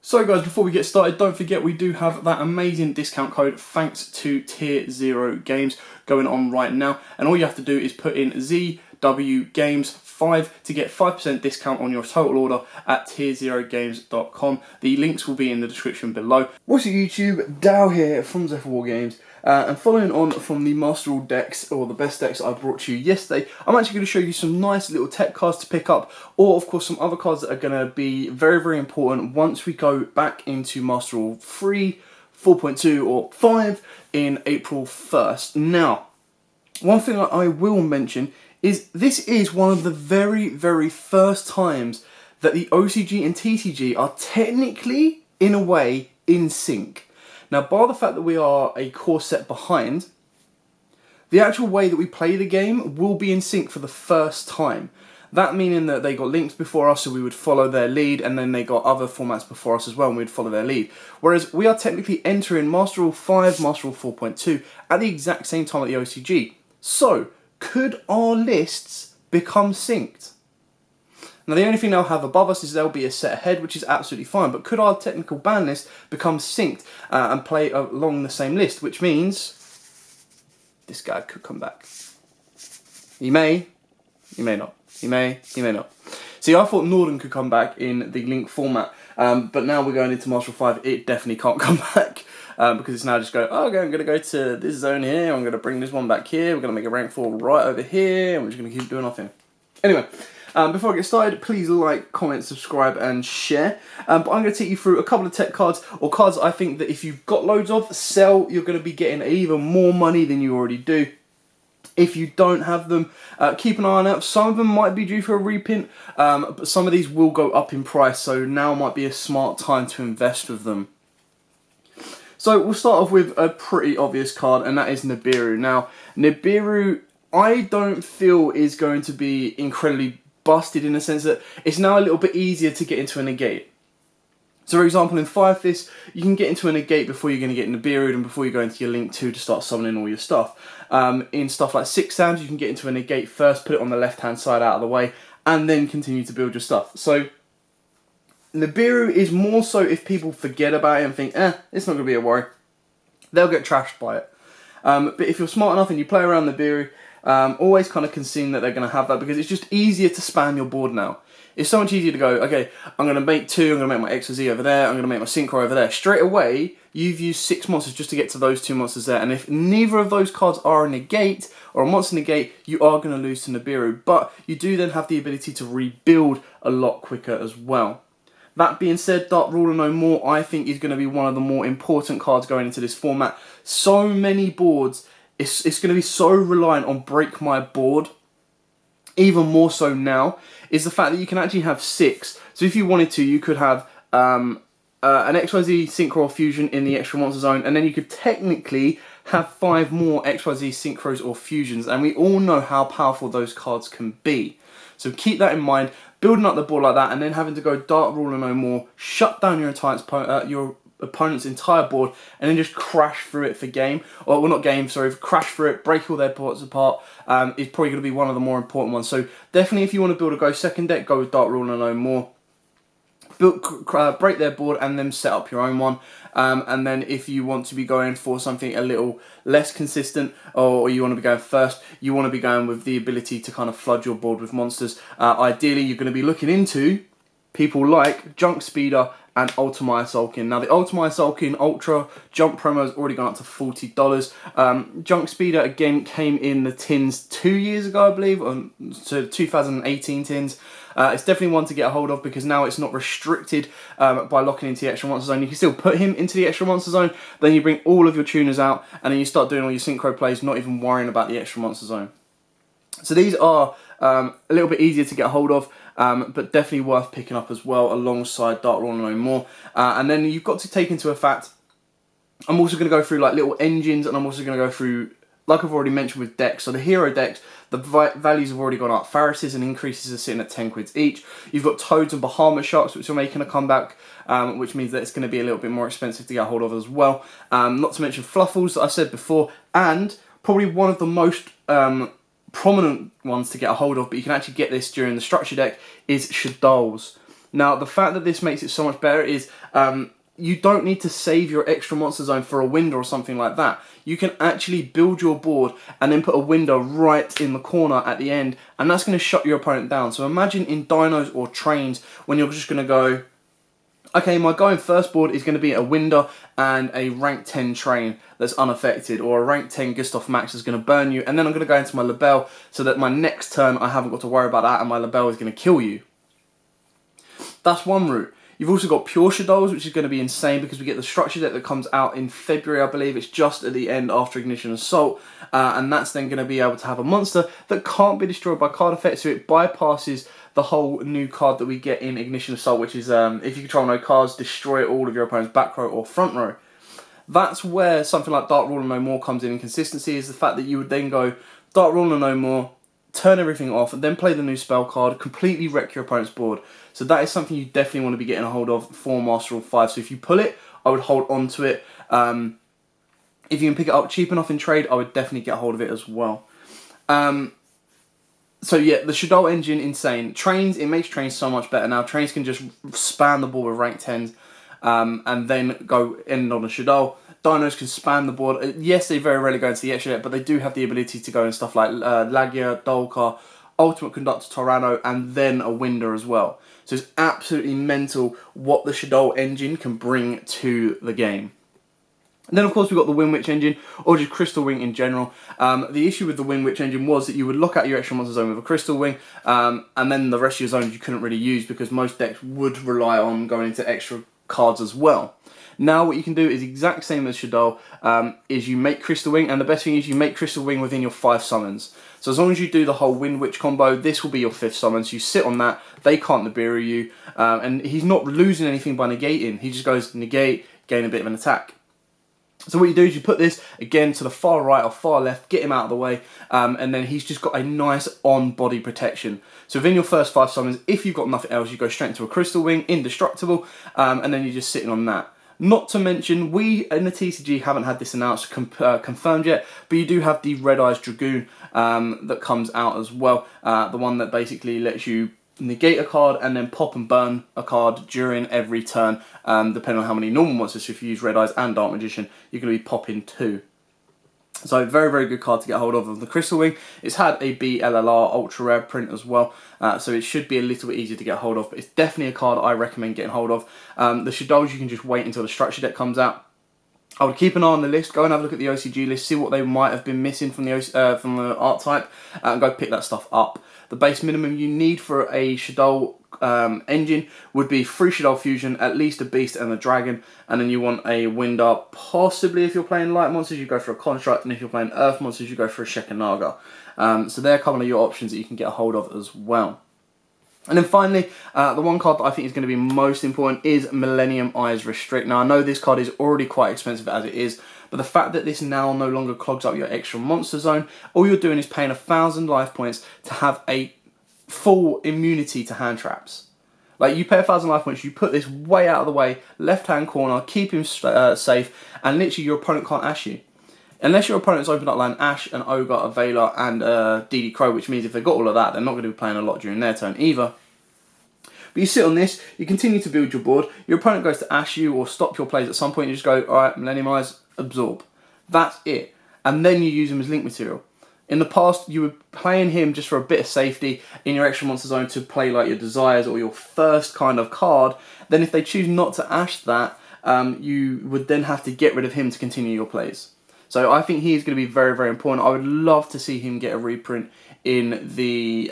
So guys, before we get started, don't forget we do have that amazing discount code thanks to Tier 0 Games going on right now. And all you have to do is put in ZW Games 5 to get 5% discount on your total order at tier0games.com. The links will be in the description below. What's up YouTube, Dow here from Zephyr War Games. And following on from the Master Rule decks, or the best decks I brought to you yesterday, I'm actually going to show you some nice little tech cards to pick up, or of course some other cards that are going to be very, very important once we go back into Master Rule 3, 4.2 or 5 in April 1st. Now, one thing I will mention is this is one of the very, very first times that the OCG and TCG are technically, in a way, in sync. Now, bar the fact that we are a core set behind, the actual way that we play the game will be in sync for the first time. That meaning that they got links before us, so we would follow their lead, and then they got other formats before us as well, and we'd follow their lead. Whereas we are technically entering Master Rule 5, Master Rule 4.2 at the exact same time at the OCG. So, could our lists become synced? Now, the only thing they'll have above us is they'll be a set ahead, which is absolutely fine. But could our technical ban list become synced and play along the same list? Which means this guy could come back. He may not. He may not. See, I thought Norden could come back in the link format, but now we're going into Master 5. It definitely can't come back because it's now just going, oh, okay, I'm going to go to this zone here. I'm going to bring this one back here. We're going to make a rank 4 right over here, and we're just going to keep doing our thing. Anyway. Before I get started, please like, comment, subscribe and share. But I'm going to take you through a couple of tech cards, or cards I think that if you've got loads of, sell, you're going to be getting even more money than you already do. If you don't have them, keep an eye on it. Some of them might be due for a reprint, but some of these will go up in price, so now might be a smart time to invest with them. So we'll start off with a pretty obvious card, and that is Nibiru. Now, Nibiru, I don't feel is going to be incredibly busted in the sense that it's now a little bit easier to get into a negate. So for example, in 5 this, you can get into a negate before you're going to get Nibiru and before you go into your link 2 to start summoning all your stuff. In stuff like 6 Sams, you can get into a negate first, put it on the left hand side out of the way, and then continue to build your stuff. So Nibiru is more so if people forget about it and think, it's not going to be a worry. They'll get trashed by it. But if you're smart enough and you play around Nibiru, always kind of concede that they're going to have that because it's just easier to spam your board now. It's so much easier to go, okay, I'm going to make 2, I'm going to make my X or Z over there, I'm going to make my Synchro over there. Straight away, you've used 6 monsters just to get to those 2 monsters there. And if neither of those cards are a negate or a monster negate, you are going to lose to Nibiru. But you do then have the ability to rebuild a lot quicker as well. That being said, Dark Ruler No More, I think is going to be one of the more important cards going into this format. So many boards, it's going to be so reliant on Break My Board, even more so now, is the fact that you can actually have 6. So if you wanted to, you could have an XYZ Synchro or Fusion in the extra monster zone, and then you could technically have 5 more XYZ Synchros or Fusions, and we all know how powerful those cards can be. So keep that in mind, building up the board like that, and then having to go Dark Ruler No More, shut down your opponent's entire board, and then just crash through it for game, or well, not game, sorry, crash through it, break all their boards apart, is probably going to be one of the more important ones. So definitely if you want to build a Go second deck, go with Dark Ruler No More. Break their board and then set up your own one. And then if you want to be going for something a little less consistent, or you want to be going first, you want to be going with the ability to kind of flood your board with monsters. Ideally, you're going to be looking into people like Junk Speeder and Ultimate Sulkin. Now, the Ultimate Sulkin Ultra Jump promo has already gone up to $40. Junk Speeder, again, came in the tins 2 years ago, I believe, so 2018 tins. It's definitely one to get a hold of because now it's not restricted by locking into the extra monster zone. You can still put him into the extra monster zone, then you bring all of your tuners out, and then you start doing all your synchro plays, not even worrying about the extra monster zone. So these are a little bit easier to get a hold of, but definitely worth picking up as well alongside Dark Ruler No More. And then you've got to take into effect, I'm also going to go through like little engines, and I'm also going to go through, like I've already mentioned with decks, so the hero decks, the values have already gone up. Pharises and increases are sitting at 10 quids each. You've got Toads and Bahamut Sharks, which are making a comeback, which means that it's going to be a little bit more expensive to get a hold of as well. Not to mention Fluffles that I said before, and probably one of the most prominent ones to get a hold of, but you can actually get this during the structure deck, is Shaddolls. Now, the fact that this makes it so much better is you don't need to save your extra monster zone for a window or something like that. You can actually build your board and then put a window right in the corner at the end, and that's going to shut your opponent down. So imagine in dinos or trains when you're just going to go, okay, my going first board is going to be a window and a rank 10 train that's unaffected, or a rank 10 Gustav Max is going to burn you, and then I'm going to go into my Lebel so that my next turn I haven't got to worry about that and my Lebel is going to kill you. That's one route. You've also got pure Shaddolls, which is going to be insane because we get the structure deck that comes out in February, I believe. It's just at the end after Ignition Assault, and that's then going to be able to have a monster that can't be destroyed by card effects, so it bypasses the whole new card that we get in Ignition Assault, which is if you control no cards, destroy all of your opponent's back row or front row. That's where something like Dark Ruler No More comes in consistency, is the fact that you would then go Dark Ruler No More, turn everything off, and then play the new spell card, completely wreck your opponent's board. So that is something you definitely want to be getting a hold of for Master Rule 5. So if you pull it, I would hold on to it. If you can pick it up cheap enough in trade, I would definitely get a hold of it as well. So yeah, the Shaddoll engine, insane. Trains, it makes trains so much better now. Trains can just span the board with rank 10s and then go end on a Shaddoll. Dinos can span the board. Yes, they very rarely go into the extra deck, but they do have the ability to go in stuff like Lagia, Dolkar, Ultimate Conductor, Tyranno, and then a Winder as well. So it's absolutely mental what the Shaddoll engine can bring to the game. And then of course we've got the Windwitch engine, or just Crystal Wing in general. The issue with the Windwitch engine was that you would look at your extra monster zone with a Crystal Wing, and then the rest of your zones you couldn't really use because most decks would rely on going into extra cards as well. Now what you can do is exact same as Shaddoll, is you make Crystal Wing, and the best thing is you make Crystal Wing within your 5 summons. So as long as you do the whole Windwitch combo, this will be your 5th summon, so you sit on that, they can't Nibiru you, and he's not losing anything by negating, he just goes negate, gain a bit of an attack. So what you do is you put this, again, to the far right or far left, get him out of the way, and then he's just got a nice on-body protection. So within your first 5 summons, if you've got nothing else, you go straight into a Crystal Wing, indestructible, and then you're just sitting on that. Not to mention, we in the TCG haven't had this announced confirmed yet, but you do have the Red Eyes Dragoon that comes out as well. The one that basically lets you negate a card and then pop and burn a card during every turn, depending on how many normal monsters. So if you use Red Eyes and Dark Magician, you're going to be popping 2. So very, very good card to get hold of the Crystal Wing. It's had a BLLR ultra rare print as well, so it should be a little bit easier to get hold of, but it's definitely a card I recommend getting hold of. The Shaddolls, you can just wait until the structure deck comes out. I would keep an eye on the list, go and have a look at the OCG list, see what they might have been missing from the art type, and go pick that stuff up. The base minimum you need for a Shaddoll engine would be 3 Shaddoll Fusion, at least a Beast and a Dragon, and then you want a Winder. Possibly if you're playing light monsters, you go for a Construct, and if you're playing earth monsters, you go for a Shekhanaga. So they're a couple of your options that you can get a hold of as well. And then finally, the one card that I think is going to be most important is Millennium-Eyes Restrict. Now I know this card is already quite expensive as it is, but the fact that this now no longer clogs up your extra monster zone, all you're doing is paying 1,000 life points to have a full immunity to hand traps. Like, you pay 1,000 life points, you put this way out of the way, left hand corner, keep him safe, and literally your opponent can't ash you. Unless your opponent's opened up line Ash, an Ogre, a Veiler, and a DD Crow, which means if they've got all of that, they're not going to be playing a lot during their turn either. But you sit on this, you continue to build your board, your opponent goes to Ash you or stop your plays at some point, you just go, alright, Millennium-Eyes, absorb. That's it. And then you use him as link material. In the past, you were playing him just for a bit of safety in your extra monster zone to play like your Desires or your first kind of card. Then if they choose not to Ash that, you would then have to get rid of him to continue your plays. So I think he is going to be very, very important. I would love to see him get a reprint in the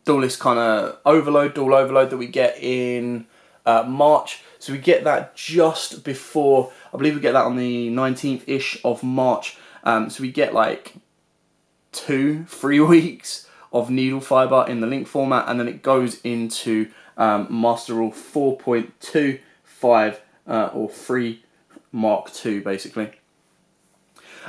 Duelist kind of dual overload that we get in March. So we get that just before, I believe we get that on the 19th-ish of March. So we get like 2-3 weeks of needle fiber in the link format, and then it goes into Master Rule 4.25 or 3 Mark II basically.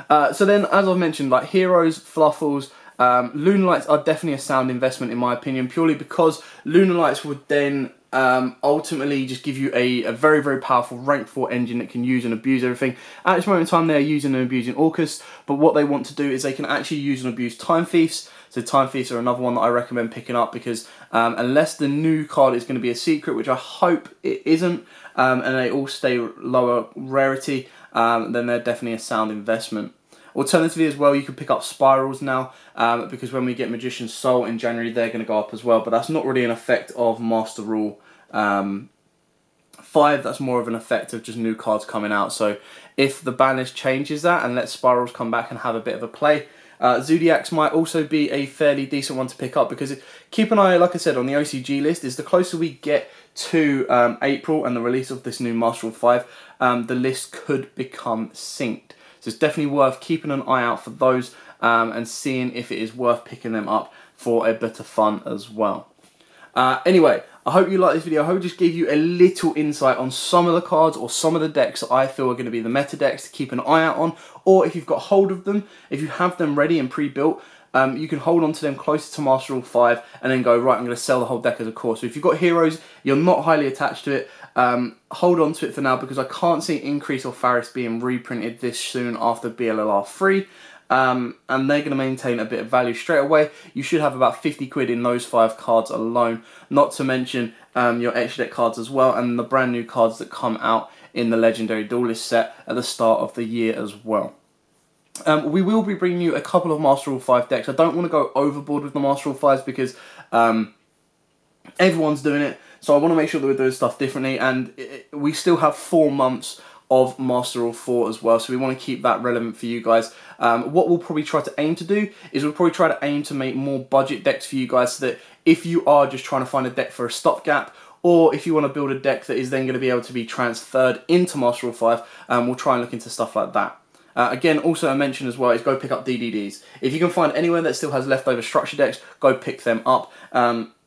So then, as I've mentioned, like Heroes, Fluffles, Lunar Lights are definitely a sound investment in my opinion, purely because Lunar Lights would then ultimately just give you a very, very powerful rank 4 engine that can use and abuse everything. At this moment in time, they're using and abusing Orcus, but what they want to do is they can actually use and abuse Time Thieves. So Time Thieves are another one that I recommend picking up, because unless the new card is going to be a secret, which I hope it isn't, and they all stay lower rarity, then they're definitely a sound investment. Alternatively as well, you can pick up Spirals now, because when we get Magician's Soul in January, they're going to go up as well, but that's not really an effect of Master Rule 5, that's more of an effect of just new cards coming out. So if the banish changes that and lets Spirals come back and have a bit of a play, Zodiacs might also be a fairly decent one to pick up, because keep an eye, like I said, on the OCG list. Is the closer we get to April and the release of this new Master Rule 5, the list could become synced. So it's definitely worth keeping an eye out for those, and seeing if it is worth picking them up for a bit of fun as well. Anyway, I hope you liked this video. I hope it just gave you a little insight on some of the cards or some of the decks that I feel are going to be the meta decks to keep an eye out on, or if you've got hold of them, if you have them ready and pre-built, you can hold on to them closer to Master Rule 5 and then go, right, I'm going to sell the whole deck as a core. So if you've got heroes, you're not highly attached to it, hold on to it for now, because I can't see Increase or Faris being reprinted this soon after BLLR 3. And they're going to maintain a bit of value straight away. You should have about 50 quid in those 5 cards alone, not to mention your extra deck cards as well, and the brand new cards that come out in the Legendary Duelist set at the start of the year as well. We will be bringing you a couple of Master Rule 5 decks. I don't want to go overboard with the Master Rule 5s, because everyone's doing it, so I want to make sure that we're doing stuff differently, and we still have 4 months of Master Rule 4 as well, so we want to keep that relevant for you guys. What we'll probably try to aim to do is we'll probably try to aim to make more budget decks for you guys, so that if you are just trying to find a deck for a stopgap, or if you want to build a deck that is then going to be able to be transferred into Master Rule 5, we'll try and look into stuff like that. Again, also a mention as well is go pick up DDDs. If you can find anywhere that still has leftover structure decks, go pick them up.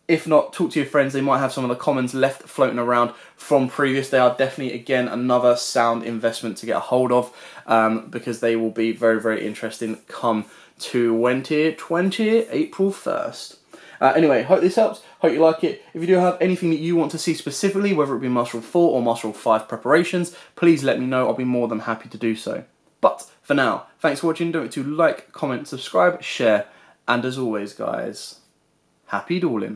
If not, talk to your friends. They might have some of the commons left floating around from previous. They are definitely, again, another sound investment to get a hold of, because they will be very, very interesting come 2020, April 1st. Anyway, hope this helps. Hope you like it. If you do have anything that you want to see specifically, whether it be Master Rule 4 or Master Rule 5 preparations, please let me know. I'll be more than happy to do so. But for now, thanks for watching. Don't forget to like, comment, subscribe, share, and as always, guys, happy dueling.